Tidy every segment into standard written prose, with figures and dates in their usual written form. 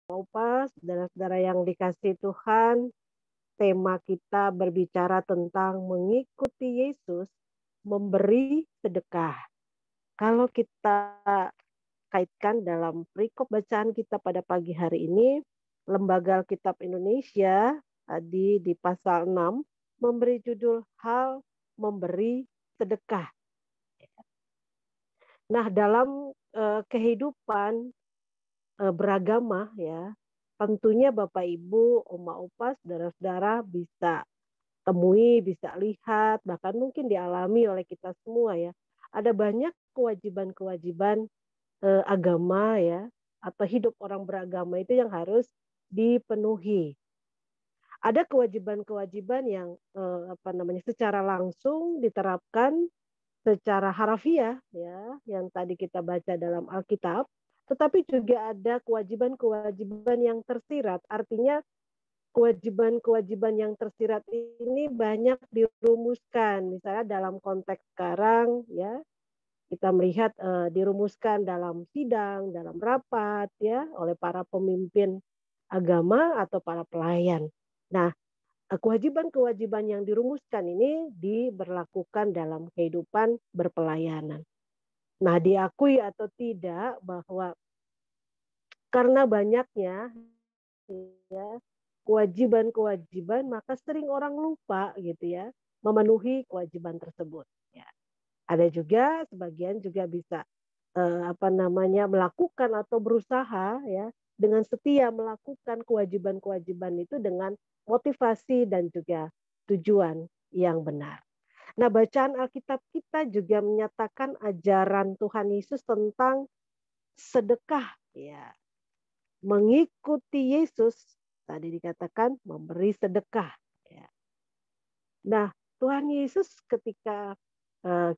Opa, saudara-saudara yang dikasih Tuhan, tema kita berbicara tentang mengikuti Yesus, memberi sedekah. Kalau kita kaitkan dalam perikop bacaan kita pada pagi hari ini, Lembaga Alkitab Indonesia tadi di pasal 6 memberi judul hal memberi sedekah. Nah, dalam kehidupan beragama ya, tentunya Bapak Ibu, Oma Opa, saudara-saudara bisa temui, bisa lihat, bahkan mungkin dialami oleh kita semua ya. Ada banyak kewajiban-kewajiban agama ya, atau hidup orang beragama itu yang harus dipenuhi. Ada kewajiban-kewajiban yang secara langsung diterapkan secara harafiah ya, yang tadi kita baca dalam Alkitab, tetapi juga ada kewajiban-kewajiban yang tersirat. Artinya kewajiban-kewajiban yang tersirat ini banyak dirumuskan. Misalnya dalam konteks sekarang ya, kita melihat dirumuskan dalam sidang, dalam rapat ya oleh para pemimpin agama atau para pelayan. Nah, kewajiban-kewajiban yang dirumuskan ini diberlakukan dalam kehidupan berpelayanan. Nah, diakui atau tidak bahwa karena banyaknya ya kewajiban-kewajiban, maka sering orang lupa gitu ya memenuhi kewajiban tersebut. Ya. Ada juga sebagian juga bisa melakukan atau berusaha ya dengan setia melakukan kewajiban-kewajiban itu dengan motivasi dan juga tujuan yang benar. Nah, bacaan Alkitab kita juga menyatakan ajaran Tuhan Yesus tentang sedekah ya. Mengikuti Yesus tadi dikatakan memberi sedekah ya. Nah, Tuhan Yesus ketika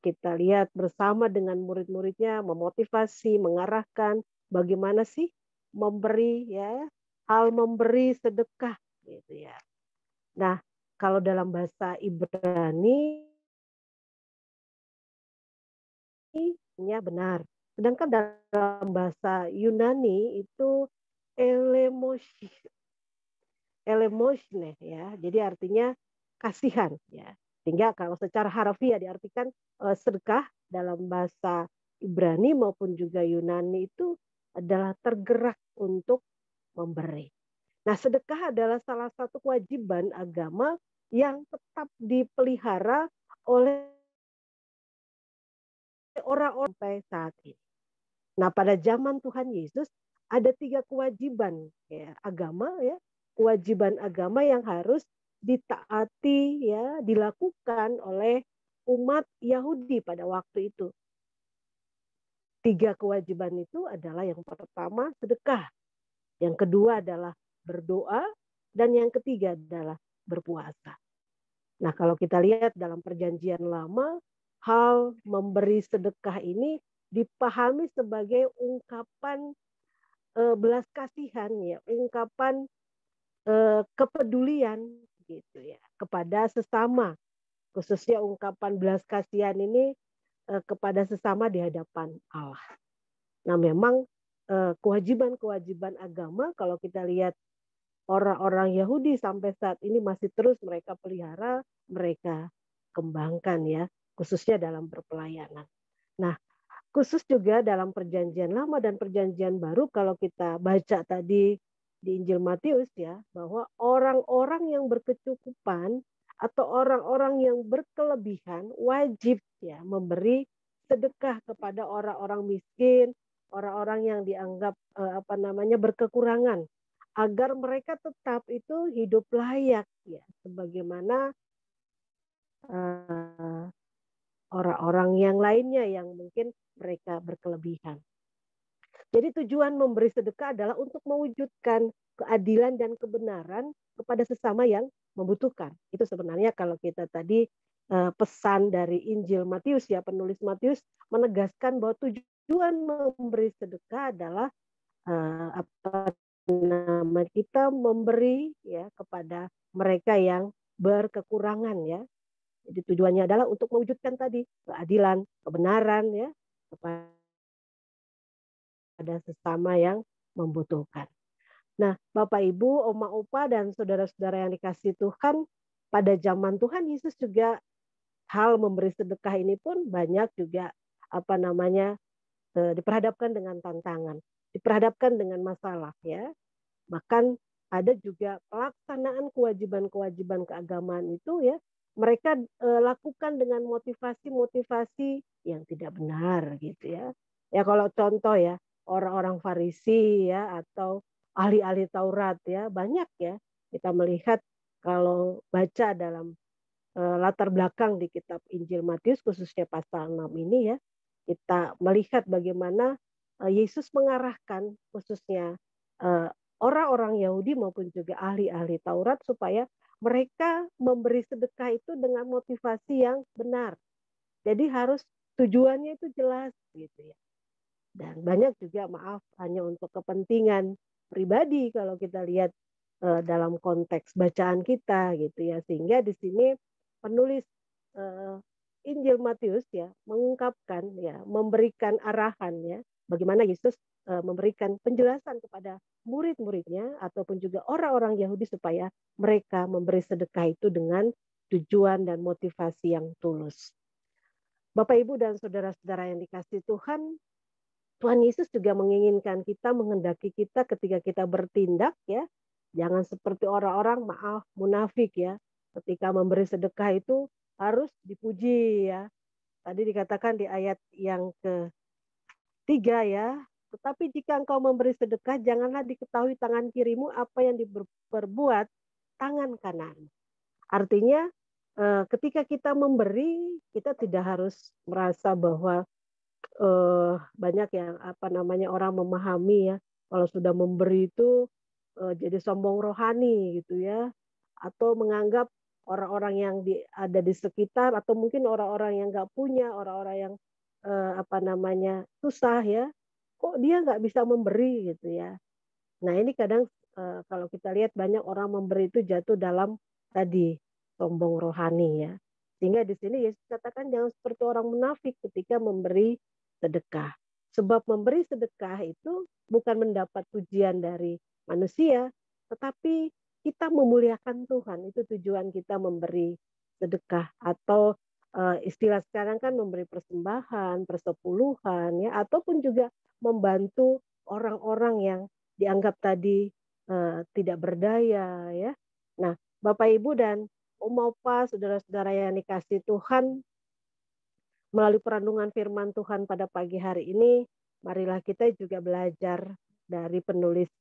kita lihat bersama dengan murid-muridnya memotivasi, mengarahkan bagaimana sih memberi ya, hal memberi sedekah gitu ya. Nah, kalau dalam bahasa Ibrani nya benar. Sedangkan dalam bahasa Yunani itu elemosne ya. Jadi artinya kasihan ya. Sehingga kalau secara harafiah diartikan sedekah dalam bahasa Ibrani maupun juga Yunani itu adalah tergerak untuk memberi. Nah, sedekah adalah salah satu kewajiban agama yang tetap dipelihara oleh orang-orang sampai saat ini. Nah, pada zaman Tuhan Yesus ada 3 kewajiban ya, agama ya, kewajiban agama yang harus ditaati ya, dilakukan oleh umat Yahudi pada waktu itu. 3 kewajiban itu adalah yang pertama sedekah, yang kedua adalah berdoa, dan yang ketiga adalah berpuasa. Nah, kalau kita lihat dalam Perjanjian Lama, hal memberi sedekah ini dipahami sebagai ungkapan belas kasihan ya, ungkapan kepedulian gitu ya kepada sesama, khususnya ungkapan belas kasihan ini kepada sesama di hadapan Allah. Nah, memang kewajiban-kewajiban agama kalau kita lihat orang-orang Yahudi sampai saat ini masih terus mereka pelihara, mereka kembangkan ya, khususnya dalam perpelayanan. Nah, khusus juga dalam Perjanjian Lama dan Perjanjian Baru kalau kita baca tadi di Injil Matius ya, bahwa orang-orang yang berkecukupan atau orang-orang yang berkelebihan wajib ya memberi sedekah kepada orang-orang miskin, orang-orang yang dianggap berkekurangan agar mereka tetap itu hidup layak ya sebagaimana orang-orang yang lainnya yang mungkin mereka berkelebihan. Jadi tujuan memberi sedekah adalah untuk mewujudkan keadilan dan kebenaran kepada sesama yang membutuhkan. Itu sebenarnya kalau kita tadi pesan dari Injil Matius ya, penulis Matius menegaskan bahwa tujuan memberi sedekah adalah kita memberi ya kepada mereka yang berkekurangan ya. Jadi tujuannya adalah untuk mewujudkan tadi keadilan, kebenaran ya kepada sesama yang membutuhkan. Nah, Bapak Ibu, oma opa dan saudara-saudara yang dikasihi Tuhan, pada zaman Tuhan Yesus juga hal memberi sedekah ini pun banyak juga apa namanya diperhadapkan dengan tantangan, diperhadapkan dengan masalah ya. Bahkan ada juga pelaksanaan kewajiban-kewajiban keagamaan itu ya, mereka lakukan dengan motivasi-motivasi yang tidak benar gitu ya. Ya kalau contoh ya, orang-orang Farisi ya atau ahli-ahli Taurat ya, banyak ya kita melihat kalau baca dalam latar belakang di kitab Injil Matius khususnya pasal 6 ini ya, kita melihat bagaimana Yesus mengarahkan khususnya eh, orang-orang Yahudi maupun juga ahli-ahli Taurat supaya mereka memberi sedekah itu dengan motivasi yang benar. Jadi harus tujuannya itu jelas gitu ya. Dan banyak juga maaf hanya untuk kepentingan pribadi kalau kita lihat dalam konteks bacaan kita gitu ya. Sehingga di sini penulis uh, Injil Matius ya mengungkapkan ya, memberikan arahan ya bagaimana Yesus memberikan penjelasan kepada murid-muridnya ataupun juga orang-orang Yahudi supaya mereka memberi sedekah itu dengan tujuan dan motivasi yang tulus. Bapak Ibu dan saudara-saudara yang dikasihi Tuhan, Tuhan Yesus juga menginginkan kita, menghendaki kita ketika kita bertindak ya, jangan seperti orang-orang maaf munafik ya, ketika memberi sedekah itu harus dipuji ya. Tadi dikatakan di ayat yang ketiga ya, tetapi jika engkau memberi sedekah, janganlah diketahui tangan kirimu apa yang diperbuat tangan kanan. Artinya ketika kita memberi, kita tidak harus merasa bahwa banyak yang apa namanya orang memahami ya kalau sudah memberi itu jadi sombong rohani gitu ya, atau menganggap orang-orang yang ada di sekitar atau mungkin orang-orang yang nggak punya, orang-orang yang apa namanya susah ya, kok dia nggak bisa memberi gitu ya. Nah ini kadang kalau kita lihat banyak orang memberi itu jatuh dalam tadi sombong rohani ya. Sehingga di sini Yesus katakan jangan seperti orang munafik ketika memberi sedekah. Sebab memberi sedekah itu bukan mendapat pujian dari manusia, tetapi kita memuliakan Tuhan. Itu tujuan kita memberi sedekah atau istilah sekarang kan memberi persembahan, persepuluhan ya, ataupun juga membantu orang-orang yang dianggap tadi tidak berdaya ya. Nah, Bapak Ibu dan Om Opa, saudara-saudara yang dikasih Tuhan, melalui perenungan firman Tuhan pada pagi hari ini, marilah kita juga belajar dari penulis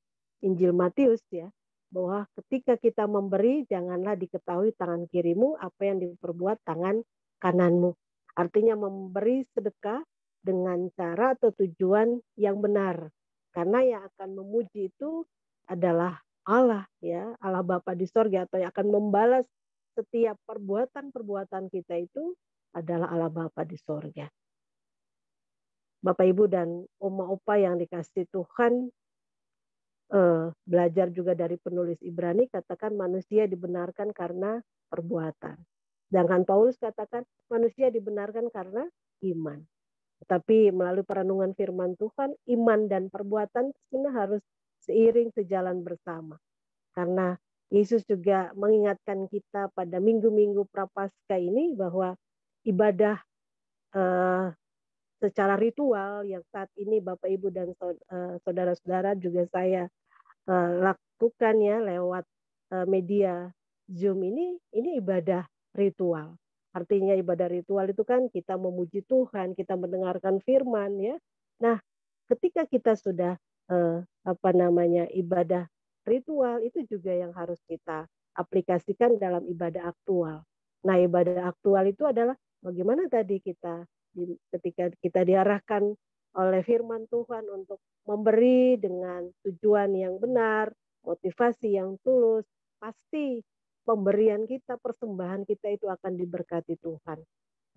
Injil Matius ya, bahwa ketika kita memberi, janganlah diketahui tangan kirimu apa yang diperbuat tangan kananmu. Artinya memberi sedekah dengan cara atau tujuan yang benar. Karena yang akan memuji itu adalah Allah ya, Allah Bapa di sorga, atau yang akan membalas setiap perbuatan-perbuatan kita itu adalah Allah Bapa di sorga. Bapak Ibu dan Oma Opa yang dikasih Tuhan, belajar juga dari penulis Ibrani, katakan manusia dibenarkan karena perbuatan. Sedangkan Paulus katakan manusia dibenarkan karena iman. Tetapi melalui perenungan firman Tuhan, iman dan perbuatan sebenarnya harus seiring sejalan bersama. Karena Yesus juga mengingatkan kita pada minggu-minggu Prapaskah ini bahwa ibadah secara ritual yang saat ini Bapak Ibu dan saudara-saudara juga saya lakukan ya lewat media Zoom ini ibadah ritual. Artinya ibadah ritual itu kan kita memuji Tuhan, kita mendengarkan firman ya. Nah, ketika kita sudah apa namanya ibadah ritual itu juga yang harus kita aplikasikan dalam ibadah aktual. Nah, ibadah aktual itu adalah bagaimana tadi kita ketika kita diarahkan oleh firman Tuhan untuk memberi dengan tujuan yang benar, motivasi yang tulus, pasti pemberian kita, persembahan kita itu akan diberkati Tuhan.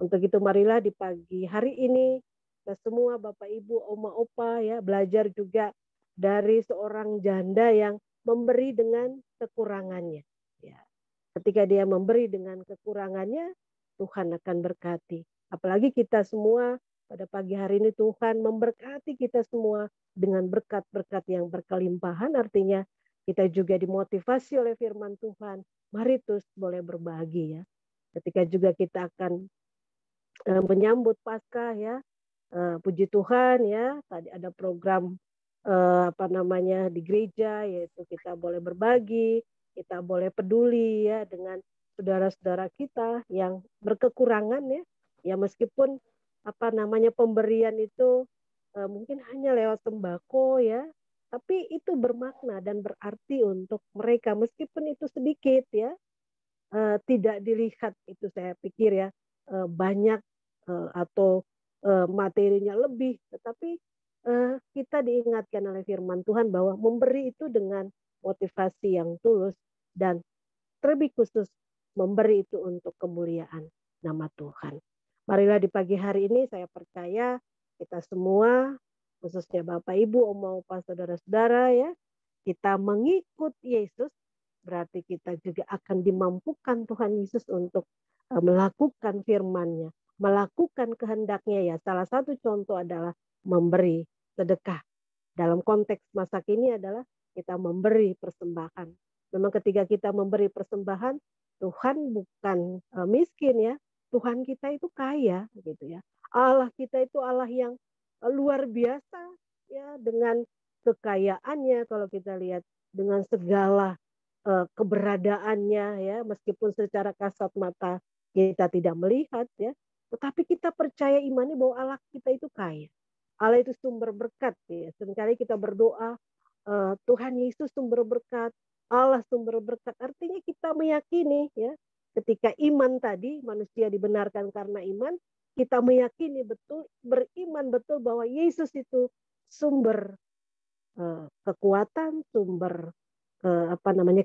Untuk itu marilah di pagi hari ini kita semua Bapak Ibu, Oma Opa ya belajar juga dari seorang janda yang memberi dengan kekurangannya. Ya. Ketika dia memberi dengan kekurangannya, Tuhan akan berkati. Apalagi kita semua pada pagi hari ini Tuhan memberkati kita semua dengan berkat-berkat yang berkelimpahan, artinya kita juga dimotivasi oleh firman Tuhan, mari terus boleh berbagi ya. Ketika juga kita akan menyambut Paskah ya, puji Tuhan ya, tadi ada program di gereja, yaitu kita boleh berbagi, kita boleh peduli ya dengan saudara-saudara kita yang berkekurangan ya. Ya meskipun pemberian itu mungkin hanya lewat sembako ya, tapi itu bermakna dan berarti untuk mereka meskipun itu sedikit ya. Tidak dilihat itu saya pikir ya banyak atau materinya lebih, tetapi kita diingatkan oleh firman Tuhan bahwa memberi itu dengan motivasi yang tulus dan terlebih khusus memberi itu untuk kemuliaan nama Tuhan. Marilah di pagi hari ini saya percaya kita semua, khususnya Bapak Ibu, Oma Opa, saudara-saudara ya, kita mengikut Yesus, berarti kita juga akan dimampukan Tuhan Yesus untuk melakukan firman-Nya, melakukan kehendak-Nya ya. Salah satu contoh adalah memberi sedekah. Dalam konteks masa kini adalah kita memberi persembahan. Memang ketika kita memberi persembahan, Tuhan bukan miskin ya. Tuhan kita itu kaya gitu ya. Allah kita itu Allah yang luar biasa ya, dengan kekayaannya kalau kita lihat, dengan segala keberadaannya ya, meskipun secara kasat mata kita tidak melihat ya, tetapi kita percaya imani bahwa Allah kita itu kaya. Allah itu sumber berkat ya. Seringkali kita berdoa Tuhan Yesus sumber berkat, Allah sumber berkat. Artinya kita meyakini ya, ketika iman tadi manusia dibenarkan karena iman, kita meyakini betul, beriman betul bahwa Yesus itu sumber kekuatan, sumber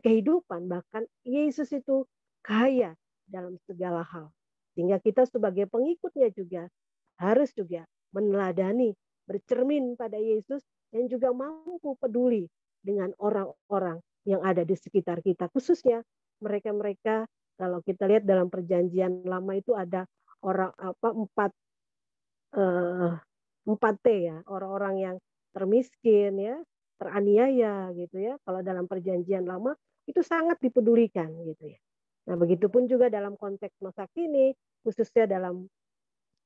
kehidupan. Bahkan Yesus itu kaya dalam segala hal. Sehingga kita sebagai pengikutnya juga harus juga meneladani, bercermin pada Yesus dan juga mampu peduli dengan orang-orang yang ada di sekitar kita. Khususnya mereka-mereka, kalau kita lihat dalam perjanjian lama itu ada orang 4T ya, orang-orang yang termiskin ya, teraniaya gitu ya. Kalau dalam perjanjian lama itu sangat dipedulikan gitu ya. Nah, begitupun juga dalam konteks masa kini, khususnya dalam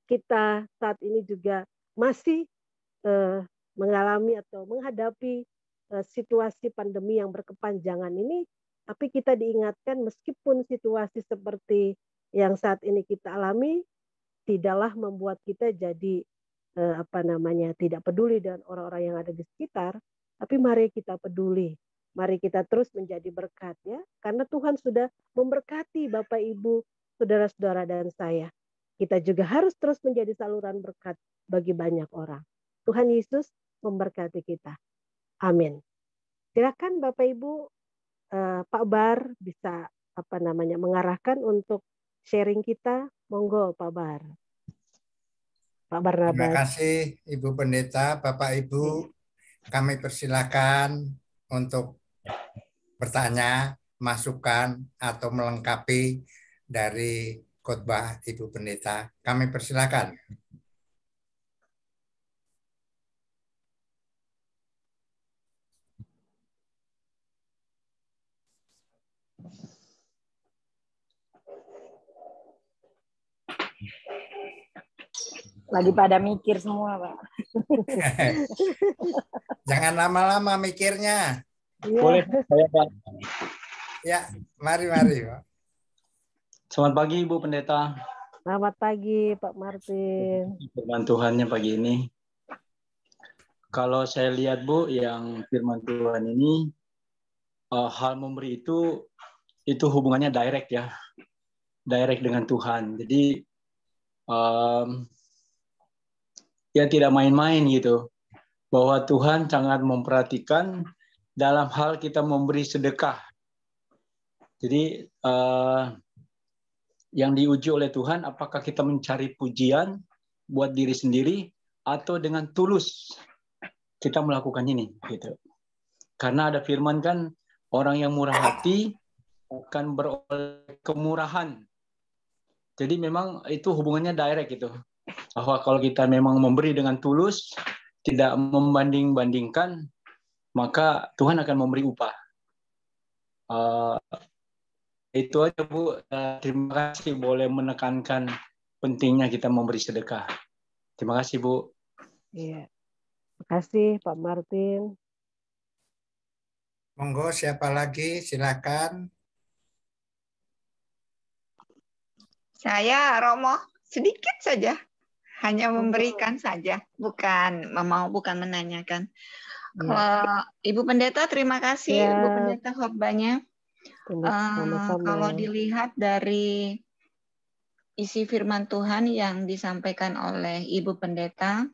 kita saat ini juga masih mengalami atau menghadapi situasi pandemi yang berkepanjangan ini, tapi kita diingatkan meskipun situasi seperti yang saat ini kita alami tidaklah membuat kita jadi tidak peduli dengan orang-orang yang ada di sekitar, tapi mari kita peduli, mari kita terus menjadi berkat ya, karena Tuhan sudah memberkati Bapak Ibu, saudara-saudara dan saya. Kita juga harus terus menjadi saluran berkat bagi banyak orang. Tuhan Yesus memberkati kita. Amin. Silakan Bapak Ibu, Pak Bar bisa mengarahkan untuk sharing kita. Monggo Pak Bar. Pak Barnabas. Terima kasih Ibu Pendeta, Bapak Ibu. Kami persilakan untuk bertanya, masukan atau melengkapi dari khotbah Ibu Pendeta. Kami persilakan. Lagi pada mikir semua, Pak. Jangan lama-lama mikirnya. Boleh saya, Pak? Ya, mari, Pak. Selamat pagi, Ibu Pendeta. Selamat pagi, Pak Martin. Firman Tuhannya pagi ini. Kalau saya lihat, Bu, yang firman Tuhan ini, hal memberi itu hubungannya direct ya. Direct dengan Tuhan. Jadi, ya tidak main-main gitu. Bahwa Tuhan sangat memperhatikan dalam hal kita memberi sedekah. Jadi yang diuji oleh Tuhan, apakah kita mencari pujian buat diri sendiri atau dengan tulus kita melakukan ini, gitu. Karena ada firman kan, orang yang murah hati akan beroleh kemurahan. Jadi memang itu hubungannya direct gitu. Bahwa kalau kita memang memberi dengan tulus, tidak membanding-bandingkan, maka Tuhan akan memberi upah. Itu aja Bu. Terima kasih boleh menekankan pentingnya kita memberi sedekah. Terima kasih Bu. Iya. Terima kasih Pak Martin. Monggo siapa lagi? Silakan. Saya Romo, sedikit saja. Hanya memberikan saja, bukan menanyakan. Kalau Ibu Pendeta, terima kasih Ibu Pendeta khotbahnya. Kalau dilihat dari isi firman Tuhan yang disampaikan oleh Ibu Pendeta,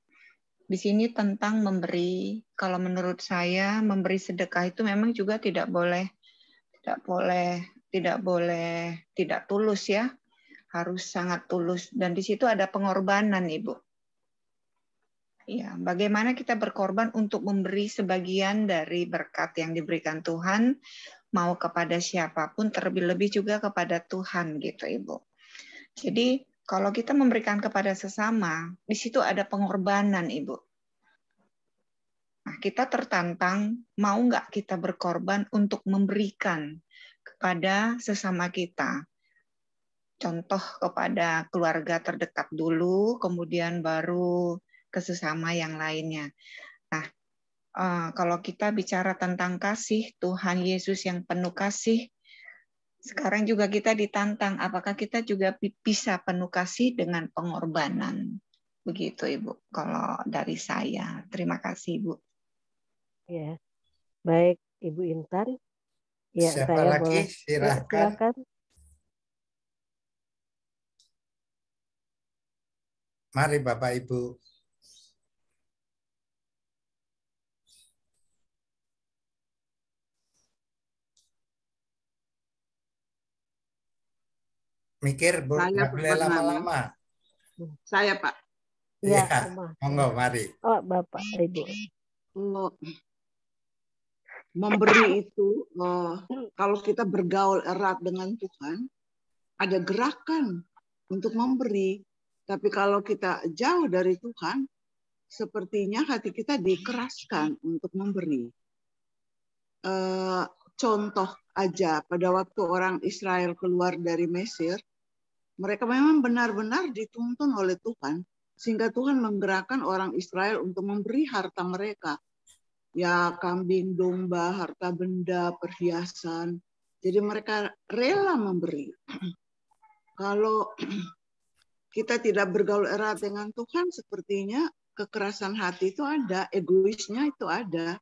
di sini tentang memberi. Kalau menurut saya memberi sedekah itu memang juga tidak boleh tidak tulus ya. Harus sangat tulus, dan di situ ada pengorbanan, Ibu. Ya, bagaimana kita berkorban untuk memberi sebagian dari berkat yang diberikan Tuhan, mau kepada siapapun, terlebih-lebih juga kepada Tuhan, gitu, Ibu. Jadi, kalau kita memberikan kepada sesama, di situ ada pengorbanan, Ibu. Nah, kita tertantang, mau nggak kita berkorban untuk memberikan kepada sesama kita. Contoh kepada keluarga terdekat dulu, kemudian baru ke sesama yang lainnya. Nah, kalau kita bicara tentang kasih, Tuhan Yesus yang penuh kasih, sekarang juga kita ditantang, apakah kita juga bisa penuh kasih dengan pengorbanan? Begitu, Ibu, kalau dari saya. Terima kasih, Ibu. Ya, baik, Ibu Intan. Ya, Siapa saya lagi? boleh. Silakan. Ya, silakan. Mari Bapak Ibu. Mikir, Bu, nggak boleh lama-lama. Saya, Pak. Ya, Iya, monggo, mari. Oh, Bapak, Ibu. Memberi itu, kalau kita bergaul erat dengan Tuhan, ada gerakan untuk memberi. Tapi kalau kita jauh dari Tuhan, sepertinya hati kita dikeraskan untuk memberi. Contoh aja, pada waktu orang Israel keluar dari Mesir, mereka memang benar-benar dituntun oleh Tuhan, sehingga Tuhan menggerakkan orang Israel untuk memberi harta mereka. Ya, kambing, domba, harta benda, perhiasan. Jadi mereka rela memberi. Kalau kita tidak bergaul erat dengan Tuhan, sepertinya kekerasan hati itu ada, egoisnya itu ada.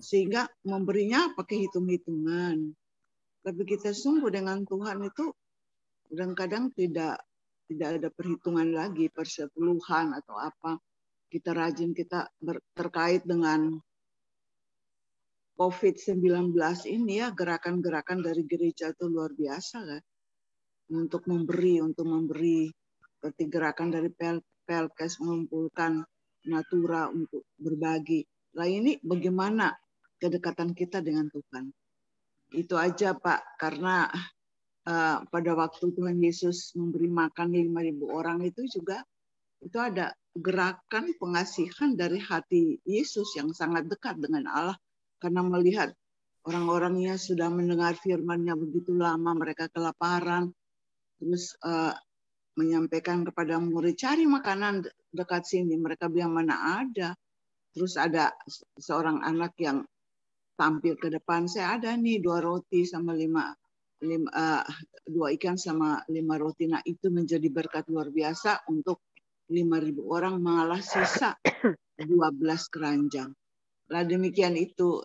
Sehingga memberinya pakai hitung-hitungan. Tapi kita sungguh dengan Tuhan itu kadang-kadang tidak ada perhitungan lagi, persepuluhan atau apa. Kita rajin, kita terkait dengan COVID-19 ini ya, gerakan-gerakan dari gereja itu luar biasa kan. Untuk memberi. Seperti gerakan dari Pelkes mengumpulkan Natura untuk berbagi. Nah ini bagaimana kedekatan kita dengan Tuhan. Itu aja Pak, karena pada waktu Tuhan Yesus memberi makan 5.000 orang itu juga, itu ada gerakan pengasihan dari hati Yesus yang sangat dekat dengan Allah. Karena melihat orang-orangnya sudah mendengar firman-Nya begitu lama, mereka kelaparan. Terus menyampaikan kepada murid, cari makanan dekat sini. Mereka bilang mana ada. Terus ada seorang anak yang tampil ke depan, saya ada nih 2 roti sama 2 ikan sama 5 roti. Nah itu menjadi berkat luar biasa untuk 5.000 orang, malah sisa 12 keranjang. Lah demikian itu,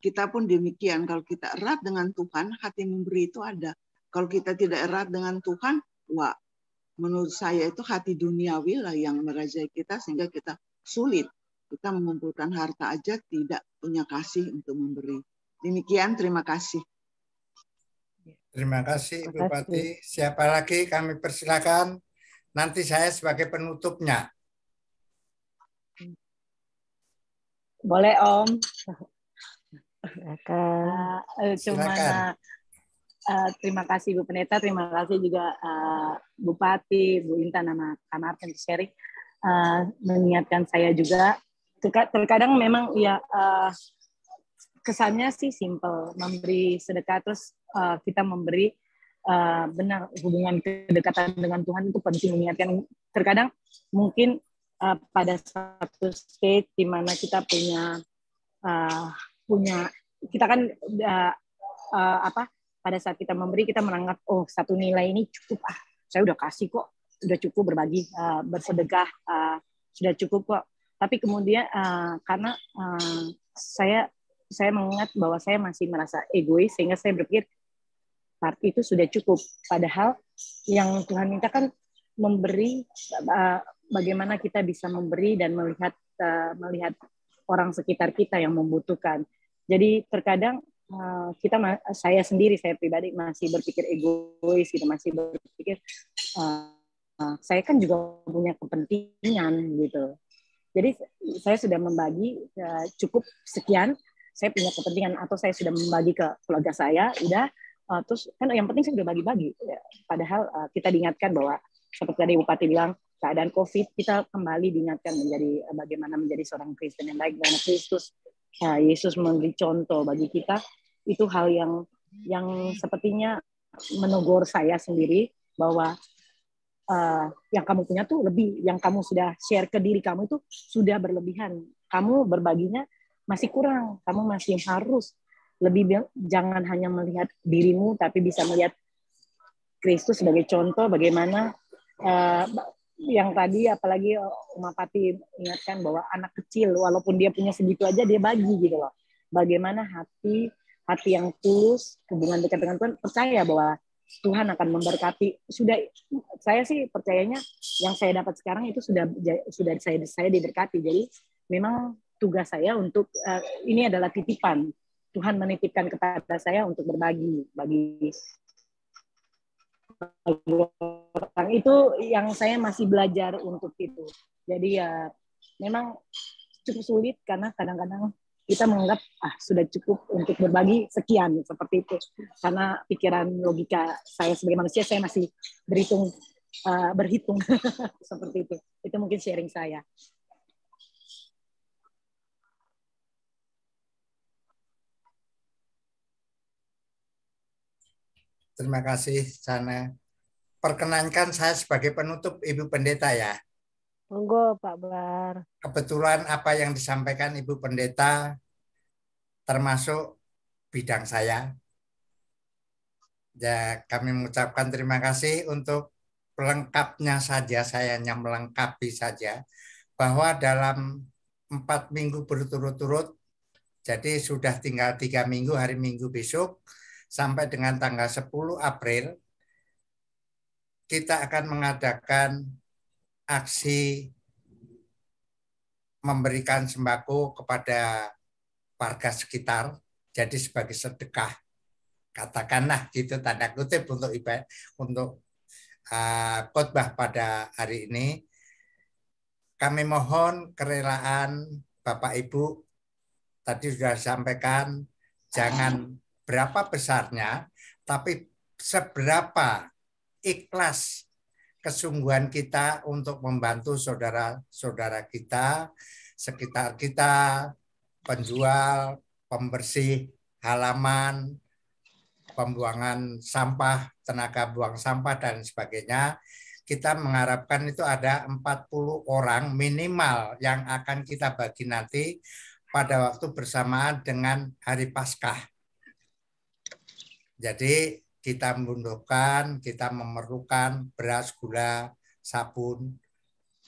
kita pun demikian. Kalau kita erat dengan Tuhan, hati memberi itu ada. Kalau kita tidak erat dengan Tuhan, wah, menurut saya itu hati duniawi lah yang merajai kita, sehingga kita sulit. Kita mengumpulkan harta aja tidak punya kasih untuk memberi. Demikian, terima kasih. Terima kasih Ibu Pati. Siapa lagi kami persilakan. Nanti saya sebagai penutupnya. Boleh Om. Silakan. Terima kasih Bu Pendeta, terima kasih juga Bupati, Bu Intan, sama Kak Martin sharing, mengingatkan saya juga. Terkadang memang ya kesannya sih simple, memberi sedekah terus kita memberi, benar hubungan kedekatan dengan Tuhan itu penting, mengingatkan. Terkadang mungkin pada satu stage di mana kita punya kita kan pada saat kita memberi kita menganggap satu nilai ini cukup, saya udah kasih kok, sudah cukup berbagi, bersedekah, sudah cukup kok. Tapi kemudian karena saya mengingat bahwa saya masih merasa egois, sehingga saya berpikir part itu sudah cukup. Padahal yang Tuhan minta kan memberi, bagaimana kita bisa memberi dan melihat orang sekitar kita yang membutuhkan. Jadi terkadang saya pribadi masih berpikir egois gitu, masih berpikir saya kan juga punya kepentingan gitu. Jadi saya sudah membagi cukup sekian, saya punya kepentingan, atau saya sudah membagi ke keluarga saya, udah, terus kan yang penting saya sudah bagi-bagi. Padahal kita diingatkan bahwa seperti tadi Bupati bilang, keadaan COVID, kita kembali diingatkan menjadi bagaimana menjadi seorang Kristen yang baik, karena Kristus, Yesus memberi contoh bagi kita. Itu hal yang sepertinya menegur saya sendiri, bahwa yang kamu punya tuh lebih, yang kamu sudah share ke diri kamu itu sudah berlebihan. Kamu berbaginya masih kurang, kamu masih harus lebih, jangan hanya melihat dirimu, tapi bisa melihat Kristus sebagai contoh bagaimana yang tadi apalagi Pati ingatkan bahwa anak kecil walaupun dia punya segitu aja dia bagi gitu loh. Bagaimana hati yang tulus, hubungan dekat dengan Tuhan, percaya bahwa Tuhan akan memberkati. Saya sih percayanya yang saya dapat sekarang itu sudah saya diberkati. Jadi memang tugas saya untuk ini adalah titipan. Tuhan menitipkan kepada saya untuk berbagi bagi orang. Itu yang saya masih belajar untuk itu. Jadi ya memang cukup sulit karena kadang-kadang kita menganggap sudah cukup untuk berbagi sekian, seperti itu. Karena pikiran logika saya sebagai manusia, saya masih berhitung seperti itu. Itu mungkin sharing saya. Terima kasih, Sana. Perkenankan saya sebagai penutup, Ibu Pendeta ya. Monggo Pak Bar. Kebetulan apa yang disampaikan Ibu Pendeta termasuk bidang saya. Ya, kami mengucapkan terima kasih untuk pelengkapnya saja, saya hanya melengkapi saja, bahwa dalam 4 minggu berturut-turut, jadi sudah tinggal 3 minggu, hari Minggu besok, sampai dengan tanggal 10 April, kita akan mengadakan aksi memberikan sembako kepada warga sekitar, jadi sebagai sedekah, katakanlah gitu tanda kutip untuk khotbah pada hari ini. Kami mohon kerelaan Bapak Ibu, tadi sudah disampaikan, jangan berapa besarnya, tapi seberapa ikhlas kesungguhan kita untuk membantu saudara-saudara kita, sekitar kita, penjual, pembersih halaman, pembuangan sampah, tenaga buang sampah, dan sebagainya. Kita mengharapkan itu ada 40 orang minimal yang akan kita bagi nanti pada waktu bersamaan dengan Hari Paskah. Jadi kita membutuhkan, kita memerlukan beras, gula, sabun,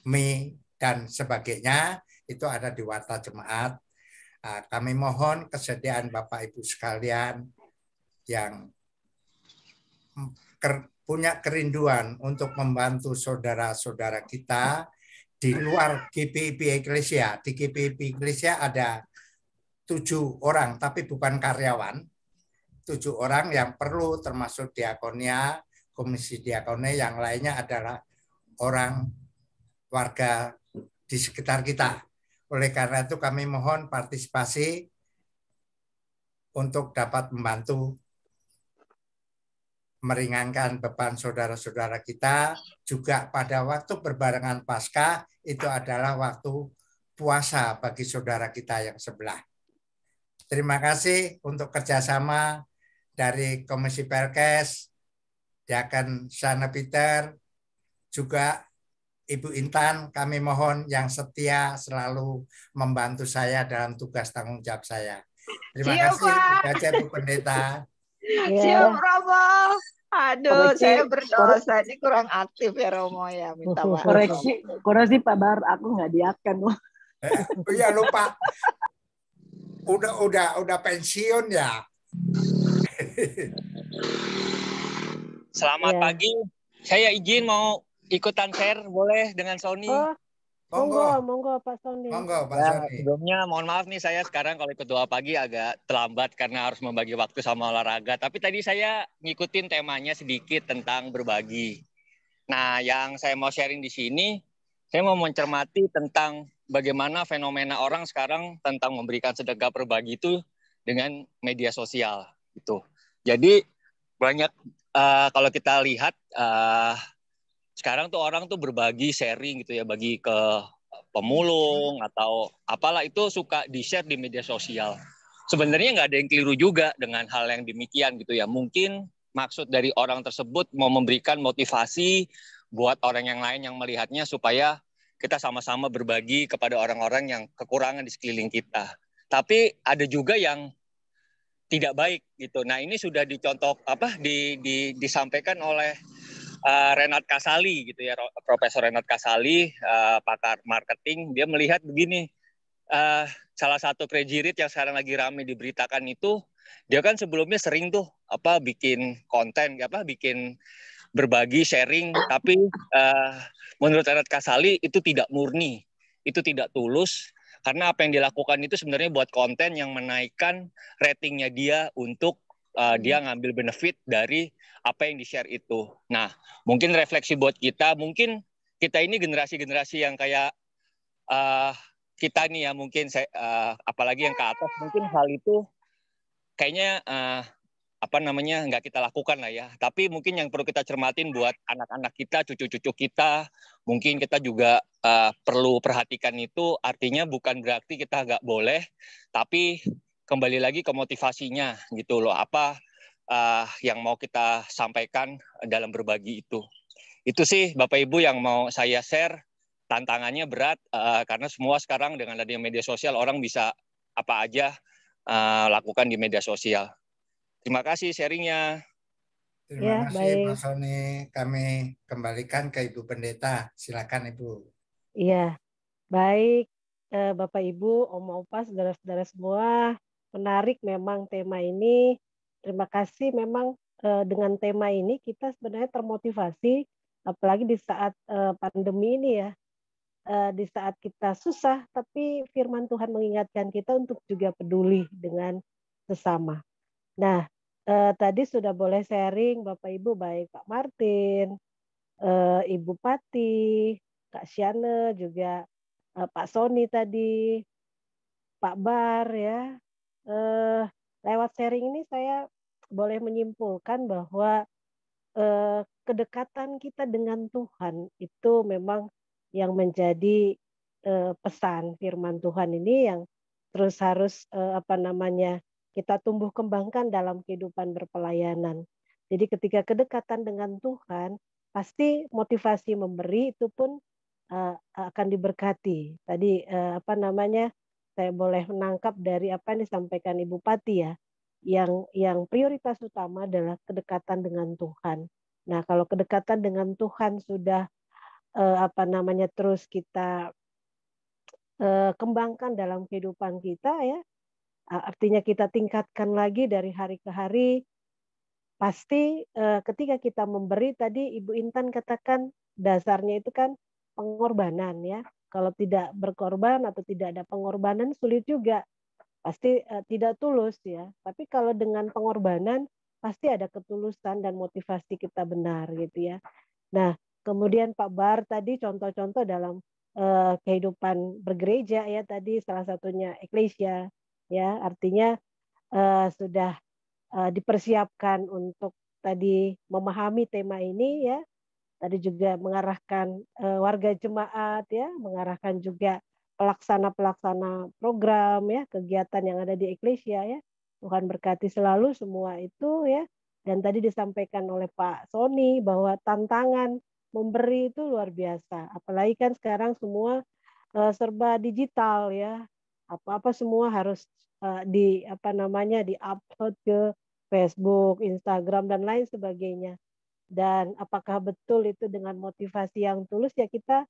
mie, dan sebagainya. Itu ada di Warta Jemaat. Kami mohon kesediaan Bapak Ibu sekalian yang punya kerinduan untuk membantu saudara-saudara kita di luar GPIB Eklesia. Di GPIB Eklesia ada 7 orang, tapi bukan karyawan. 7 orang yang perlu, termasuk diakonia, komisi diakonia, yang lainnya adalah orang warga di sekitar kita. Oleh karena itu kami mohon partisipasi untuk dapat membantu meringankan beban saudara-saudara kita. Juga pada waktu berbarengan Paskah itu adalah waktu puasa bagi saudara kita yang sebelah. Terima kasih untuk kerjasama dari Komisi Perkes, Diaken Sana Peter, juga Ibu Intan, kami mohon yang setia selalu membantu saya dalam tugas tanggung jawab saya. Terima Siap, kasih, Pak. baca Bu Pendeta. Siap, Romo. Aduh, Koreksi, saya berdosa. Ini kurang aktif ya, Romo ya. Minta maaf. koreksi Pak Bar, aku nggak diakan. Oh iya lupa, udah pensiun ya. Selamat pagi. Saya izin mau ikutan share, boleh dengan Sony? Oh, Monggo, monggo Pak Sony. monggo Pak Ya, Sony. sebelumnya mohon maaf nih saya sekarang kalau ikut doa pagi agak terlambat karena harus membagi waktu sama olahraga. Tapi tadi saya ngikutin temanya sedikit tentang berbagi. Nah, yang saya mau sharing di sini, saya mau mencermati tentang bagaimana fenomena orang sekarang tentang memberikan sedekah berbagi itu dengan media sosial gitu. Jadi banyak kalau kita lihat sekarang tuh orang tuh berbagi sharing gitu ya, bagi ke pemulung atau apalah itu suka di-share di media sosial. Sebenarnya nggak ada yang keliru juga dengan hal yang demikian gitu ya. Mungkin maksud dari orang tersebut mau memberikan motivasi buat orang yang lain yang melihatnya supaya kita sama-sama berbagi kepada orang-orang yang kekurangan di sekeliling kita. Tapi ada juga yang tidak baik gitu. Nah, ini sudah disampaikan oleh Renat Kasali gitu ya, Profesor Renat Kasali, pakar marketing. Dia melihat begini, salah satu crazy rich yang sekarang lagi ramai diberitakan itu, dia kan sebelumnya sering tuh bikin konten, bikin berbagi, sharing, tapi menurut Renat Kasali itu tidak murni, itu tidak tulus, karena apa yang dilakukan itu sebenarnya buat konten yang menaikkan ratingnya dia untuk dia ngambil benefit dari apa yang di-share itu. Nah, mungkin refleksi buat kita, mungkin kita ini generasi-generasi yang kayak kita nih ya, mungkin apalagi yang ke atas, mungkin hal itu kayaknya nggak kita lakukan lah ya. Tapi mungkin yang perlu kita cermatin buat anak-anak kita, cucu-cucu kita, mungkin kita juga perlu perhatikan itu. Artinya bukan berarti kita nggak boleh, tapi kembali lagi ke motivasinya gitu loh. Apa yang mau kita sampaikan dalam berbagi itu. Itu sih Bapak Ibu yang mau saya share. Tantangannya berat karena semua sekarang dengan adanya media sosial orang bisa apa aja lakukan di media sosial. Terima kasih sharingnya. Terima kasih Pak Sony. Kami kembalikan ke Ibu Pendeta. Silakan Ibu. Iya, baik Bapak Ibu, Oma Opa, saudara-saudara semua. Menarik memang tema ini. Terima kasih memang dengan tema ini kita sebenarnya termotivasi, apalagi di saat pandemi ini ya. Di saat kita susah, tapi firman Tuhan mengingatkan kita untuk juga peduli dengan sesama. Nah, tadi sudah boleh sharing Bapak Ibu, baik Pak Martin, Ibu Pati, Kak Syane, juga Pak Sony tadi, Pak Bar ya. Lewat sharing ini saya boleh menyimpulkan bahwa kedekatan kita dengan Tuhan itu memang yang menjadi pesan firman Tuhan ini yang terus harus kita tumbuh kembangkan dalam kehidupan berpelayanan. Jadi ketika kedekatan dengan Tuhan, pasti motivasi memberi itu pun akan diberkati. Tadi saya boleh menangkap dari apa yang disampaikan Ibu Pati ya, yang prioritas utama adalah kedekatan dengan Tuhan. Nah, kalau kedekatan dengan Tuhan sudah terus kita kembangkan dalam kehidupan kita ya, artinya kita tingkatkan lagi dari hari ke hari. Pasti ketika kita memberi, tadi Ibu Intan katakan dasarnya itu kan pengorbanan ya. Kalau tidak berkorban atau tidak ada pengorbanan sulit juga, pasti tidak tulus ya. Tapi kalau dengan pengorbanan pasti ada ketulusan dan motivasi kita benar gitu ya. Nah, kemudian Pak Bar tadi contoh-contoh dalam kehidupan bergereja ya, tadi salah satunya eklesia ya, artinya sudah dipersiapkan untuk tadi memahami tema ini ya. Tadi juga mengarahkan warga jemaat ya, mengarahkan juga pelaksana program ya, kegiatan yang ada di Eklesia ya. Tuhan berkati selalu semua itu ya. Dan tadi disampaikan oleh Pak Sony bahwa tantangan memberi itu luar biasa. Apalagi kan sekarang semua serba digital ya. Apa-apa semua harus di-upload ke Facebook, Instagram dan lain sebagainya. Dan apakah betul itu dengan motivasi yang tulus, ya kita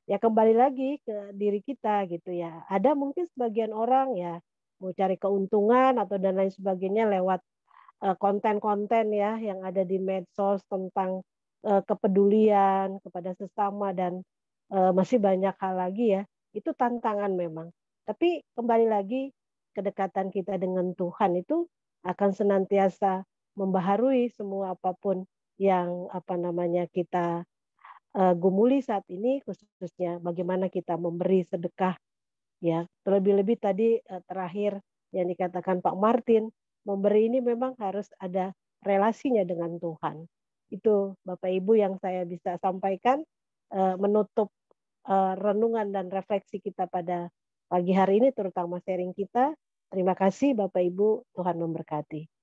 ya kembali lagi ke diri kita gitu ya. Ada mungkin sebagian orang ya mau cari keuntungan atau dan lain sebagainya lewat konten-konten ya yang ada di medsos tentang kepedulian kepada sesama dan masih banyak hal lagi ya. Itu tantangan memang. Tapi kembali lagi kedekatan kita dengan Tuhan itu akan senantiasa membaharui semua apapun yang kita gumuli saat ini, khususnya bagaimana kita memberi sedekah ya. Terlebih-lebih tadi terakhir yang dikatakan Pak Martin, memberi ini memang harus ada relasinya dengan Tuhan. Itu Bapak Ibu yang saya bisa sampaikan menutup renungan dan refleksi kita pada pagi hari ini, terutama sharing kita. Terima kasih Bapak Ibu, Tuhan memberkati.